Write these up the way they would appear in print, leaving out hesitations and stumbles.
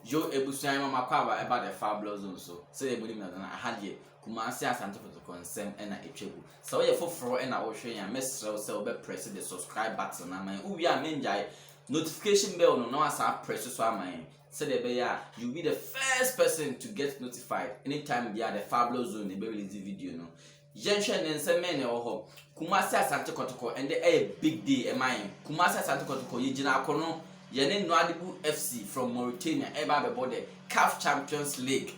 Joe Ebusuan Mama Kwaba about the Fabulous Zone so say the na had ye Kumasi Asante Kotoko nsɛm ɛna etwebu so ye foforo ɛna wo hwe ya mesrɛ sɛ wo be press the subscribe button na man uwi a menjai notification bell no asa press so aman say the be ya you be the first person to get notified anytime they are the Fabulous Zone they be release the video no yenhwe ne nsɛm na ɛwɔ hɔ Kumasi Asante Kotoko and a big day man Kumasi Asante Kotoko ye gina akono Yene Nouadhibou FC from Mauritania eba bebo the CAF Champions League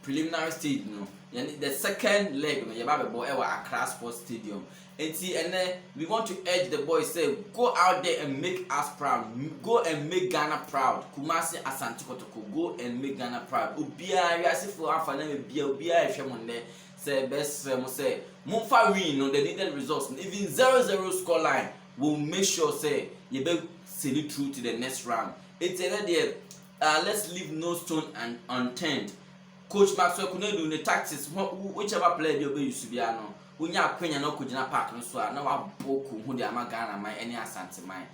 preliminary stage no. Yene the second leg no yeba bebo ewa Accra Sports Stadium. And we want to urge the boys say go out there and make us proud. Go and make Ghana proud. Kumasi Asante Kotoko go and make Ghana proud. Obia yasi for afana me bia obia ehwe mo ne say best mo say Mumfa win on the needed results even 0-0 score line will make sure say you be send it through to the next round. It's there. Let's leave no stone unturned. Coach Maxwell could do the tactics. Whichever player you be used to be no. When you are Kenya no kujina park no so na wa boku who the Amagana my any Asante mine.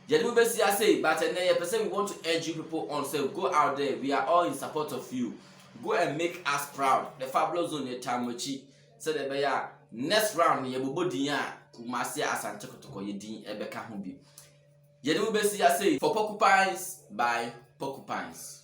Jedu be see I say, but and then person we want to urge you people on say go out there. We are all in support of you. Go and make us proud. The Fabulous Zone the time which said the bear next round ye bobo dinya Kumasi Asante Kotoko ye din ebeka ho bi. Yedu be see I say for porcupines by porcupines.